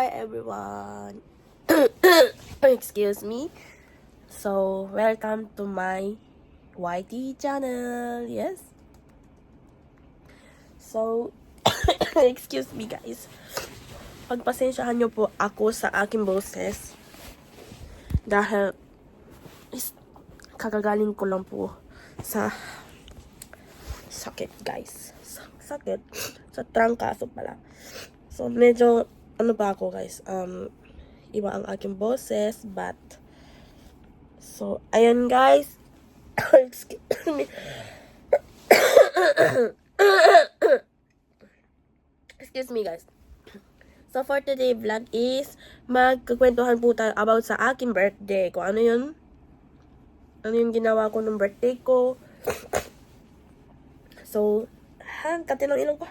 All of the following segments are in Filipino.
Hi everyone. Excuse me. So, welcome to my YT channel. Yes. So, excuse me guys. Pagpasensyahan nyo po ako sa aking boses. Dahil kakagaling ko lang po sa sakit guys. Sakit. Sa trangkaso pala. So, medyo ano pa ako guys. Iba ang aking boses, but so, ayan guys. Excuse me. Excuse me guys. So, for today vlog is magkukwentuhan po tayo about sa aking birthday. Kung ano yun. Ano yung ginawa ko ng birthday ko. So, katinong ilong ko.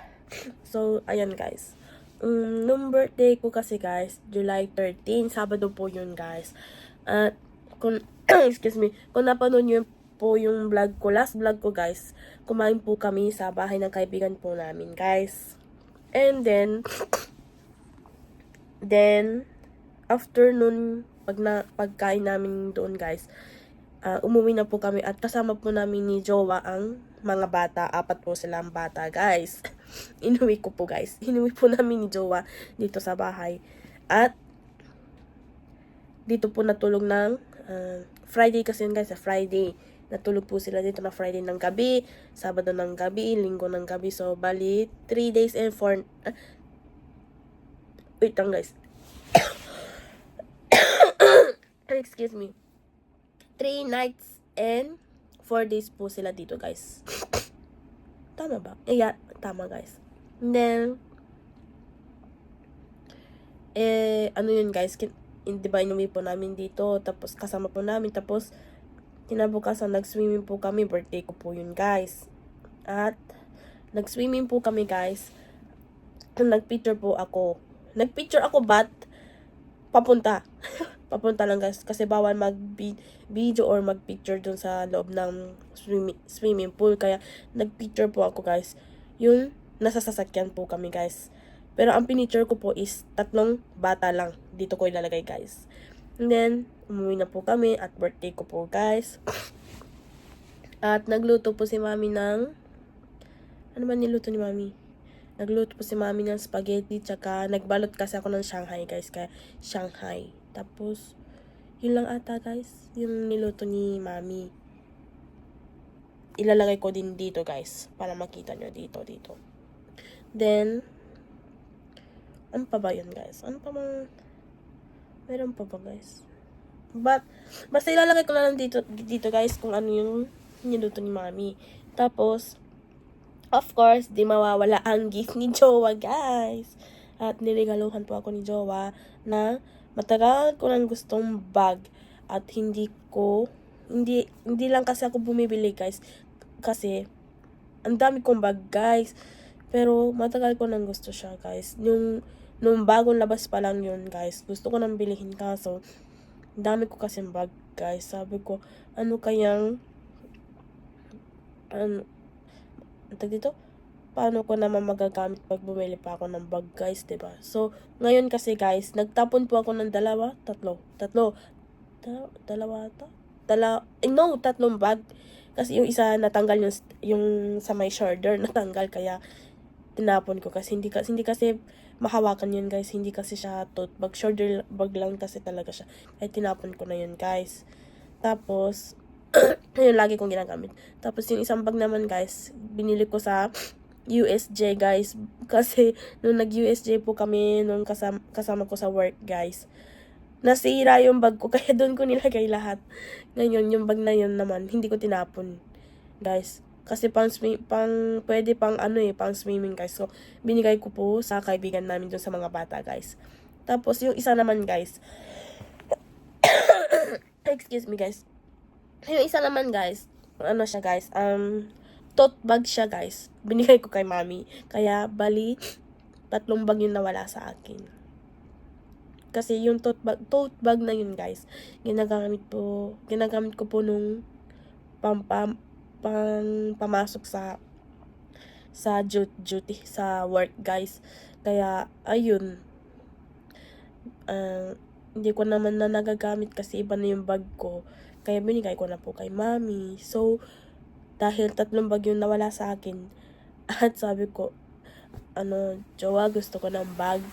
So, ayan guys. Nung birthday ko kasi guys, July 13, Sabado po yun guys. At, kung, excuse me, kung napanood nyo po yung vlog ko, last vlog ko guys, kumain po kami sa bahay ng kaibigan po namin guys. And then, after nun, pagkain namin doon guys, umuwi na po kami at kasama po namin ni Jowa ang mga bata. 4 po silang bata guys. Inuwi ko po guys. Inuwi po namin ni Jowa dito sa bahay. At dito po natulog ng Friday kasi yun guys, sa Friday. Natulog po sila dito na Friday ng gabi, Sabado ng gabi, Linggo ng gabi. So, bali, 3 days and 4... wait lang guys. Excuse me. 3 nights and 4 days po sila dito guys. Tama ba? Yeah, tama guys. And then, ano yun guys, di ba inuwi po namin dito, tapos kasama po namin, tapos kinabukasan nag-swimming po kami, birthday ko po yun guys. At nag-swimming po kami guys. Nag-picture po ako. Nag-picture ako but papunta. Papunta lang guys kasi bawal mag-video or mag-picture dun sa loob ng swimming pool. Kaya nag-picture po ako guys. Yun, nasa sasakyan po kami guys. Pero ang pinicture ko po is 3 bata lang. Dito ko ilalagay guys. And then, umuwi na po kami at birthday ko po guys. At nagluto po si mami ng... Ano ba niluto ni mami? Nagluto po si mami ng spaghetti, tsaka nagbalot kasi ako ng Shanghai guys, kaya Shanghai. Tapos, yun lang ata guys, yung niluto ni mami. Ilalagay ko din dito guys, para makita nyo dito. Then, ano pa ba yun guys? Ano pa bang... Meron pa ba guys? Basta ilalagay ko na lang dito guys, kung ano yung niluto ni mami. Tapos, of course, di mawawala ang gift ni Jowa, guys. At niregaluhan po ako ni Jowa na matagal ko lang gustong bag. At hindi lang kasi ako bumibili, guys. Kasi, ang dami kong bag, guys. Pero, matagal ko nang gusto siya, guys. Nung bagong labas pa lang yun, guys. Gusto ko nang bilihin kaso, dami ko kasing bag, guys. Sabi ko, ano kayang... dito, paano ko naman magagamit pag bumili pa ako ng bag guys, diba? So, ngayon kasi guys, nagtapon po ako ng tatlong bag. Kasi yung isa natanggal, yung sa may shoulder natanggal, kaya tinapon ko kasi hindi kasi mahawakan yun guys, hindi kasi siya tote bag, shoulder bag lang kasi talaga siya. Kaya tinapon ko na yun guys. Tapos, yun lagi kong ginagamit. Tapos yung isang bag naman guys, binili ko sa USJ guys. Kasi nung nag-USJ po kami, nung kasama ko sa work guys, nasira yung bag ko, kaya doon ko nilagay lahat. Ngayon, yung bag na yun naman, hindi ko tinapon guys. Kasi pwede pang swimming guys. So, binigay ko po sa kaibigan namin doon sa mga bata guys. Tapos yung isa naman guys, excuse me guys. Yung isa naman guys, ano siya guys, tote bag siya guys. Binigay ko kay mami. Kaya bali, 3 bag yung nawala sa akin. Kasi yung tote bag na yun guys, ginagamit ko po nung pamasok sa duty sa work guys. Kaya ayun, hindi ko naman na nagagamit kasi iba na yung bag ko. Kaya binigay ko na po kay mami. So, dahil 3 bag yung nawala sa akin. At sabi ko, jowa, gusto ko ng bag.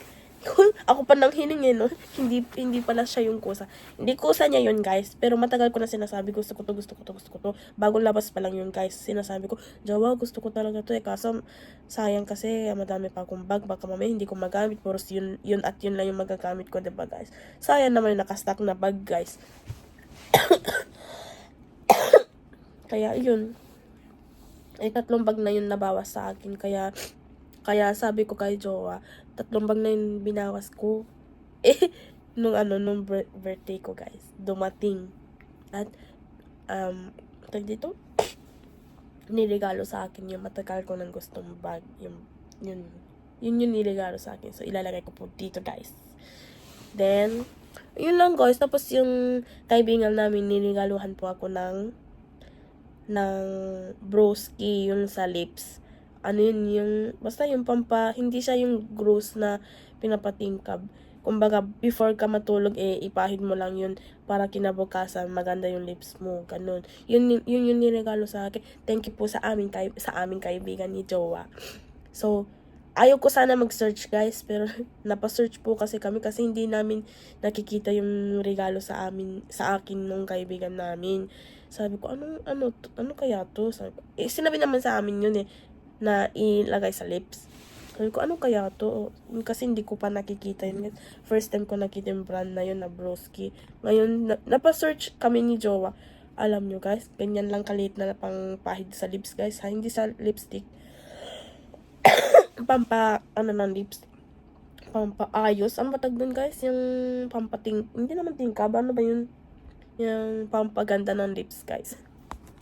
Ako pa nang hiningi, no? Hindi pala siya yung kusa. Hindi kusa niya yun, guys. Pero matagal ko na sinasabi, gusto ko to. Bagong labas pa lang yun, guys. Sinasabi ko, jowa, gusto ko talaga to eh. Kaso, sayang kasi, madami pa akong bag. Baka mamaya hindi ko magamit. Puros yun at yun lang yung magagamit ko, diba, guys? Sayang naman yung nakastock na bag, guys. Kaya, yun. 3 bag na yun nabawas sa akin. Kaya sabi ko kay jowa, 3 bag na yun binawas ko. Nung birthday ko, guys. Dumating. At, tag dito, niregalo sa akin yung matagal ko ng gustong bag. Yun niregalo sa akin. So, ilalagay ko po dito, guys. Then, yun lang, guys. Tapos, yung kaibigan namin, niregaluhan po ako ng broski, yung sa lips. Basta yung hindi siya yung gross na pinapatingkab. Kumbaga, before ka matulog, ipahid mo lang yun para kinabukasan, maganda yung lips mo, ganun. Yun yung niregalo sa akin. Thank you po sa aming kaibigan ni Jowa. So, ayaw ko sana mag-search, guys, pero napasearch po kasi kami kasi hindi namin nakikita yung regalo sa akin nung kaibigan namin. Sabi ko, ano kaya to? Sabi ko, sinabi naman sa amin yun na ilagay sa lips. Sabi ko, ano kaya to? Kasi hindi ko pa nakikita yun. First time ko nakita yung brand na yun, na broski. Ngayon, napasearch kami ni Jowa. Alam nyo, guys, ganyan lang kaliit na pang pahid sa lips, guys. Hindi sa lipstick. Ng lips. Pampaayos. Ang batag dun, guys, yung hindi naman tingkab. Ano ba yun? Yung pampaganda ng lips, guys.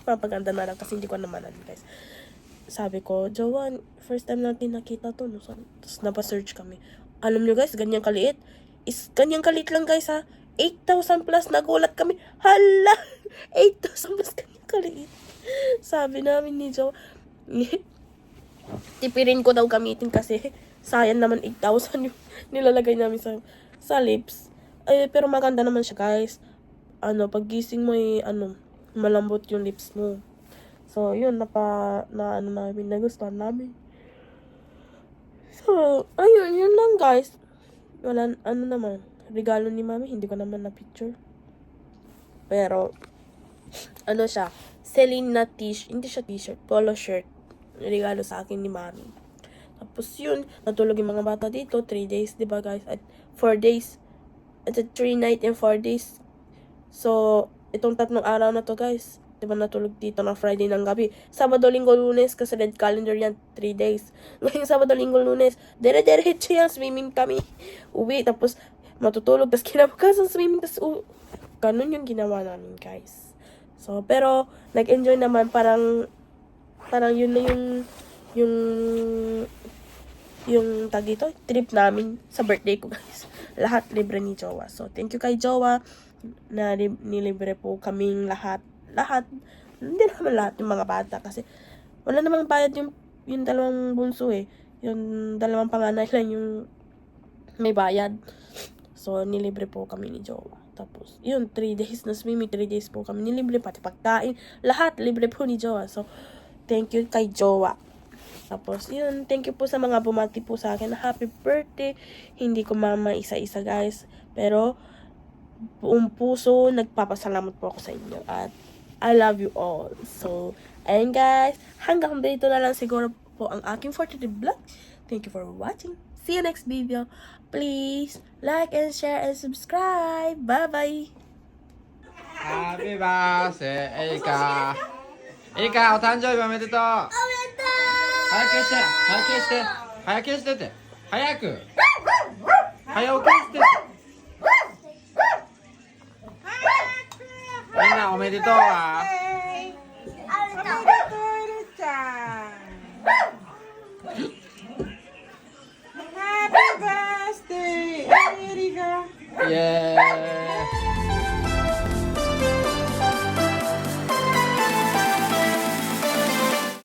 Pampaganda na lang kasi hindi ko naman guys. Sabi ko, Jowa, first time natin nakita to, no? Tapos napasearch kami. Alam nyo, guys, ganyan kaliit. Ganyan kaliit lang, guys, ha. 8,000 plus, nagulat kami. Hala! 8,000 plus, ganyan kaliit. Sabi namin ni Jowa, tipirin ko daw gamitin kasi sayang naman 8,000 yung nilalagay namin sa lips. Pero maganda naman siya, guys. Paggising mo malambot yung lips mo. So, yun, namin, nagustuhan namin. So, ayun, yun lang, guys. Wala, naman, regalo ni mami, hindi ko naman na-picture. Pero, siya, Celine na hindi siya t-shirt, polo shirt. Regalo sa akin ni mami. Tapos yun, natulog yung mga bata dito, 3 days, diba, guys? At 4 days. At 3 night and 4 days. So, itong 3 araw na to, guys, diba natulog dito na Friday ng gabi. Sabado, Linggo, Lunes, kasi red calendar yan, 3 days. Ngayong Sabado, Linggo, Lunes, dire-diretso yan, swimming kami. Uwi, tapos matutulog, tapos kinabukasan swimming, tapos ganun yung ginawa namin, guys. So, pero, nag-enjoy naman, parang yun na yung tag dito, trip namin sa birthday ko, guys. Lahat libre ni Jowa. So, thank you kay Jowa na nilibre po kaming lahat. Hindi naman lahat yung mga bata kasi wala namang bayad yung 2 bunso yung 2 panganay lang yung may bayad. So, nilibre po kami ni Jowa. Tapos, yun, 3 days na swimming, 3 days po kami nilibre, pati pagkain, lahat libre po ni Jowa. So, thank you kay Jowa. Tapos, yun, thank you po sa mga bumati po sa akin. Happy birthday. Hindi ko mama isa-isa, guys. Pero, buong puso, nagpapasalamat po ako sa inyo. At, I love you all. So, ayun, guys. Hanggang dito na lang siguro po ang aking for today vlog. Thank you for watching. See you next video. Please, like and share and subscribe. Bye-bye. Happy birthday, エリカ。エリカ、お誕生日おめでとう。おめでとう。早くしてって。早く。早起きして。みんなおめでとうわ。おめでとう、エルちゃん。ハッピーバースデー、エリが。イエーイ。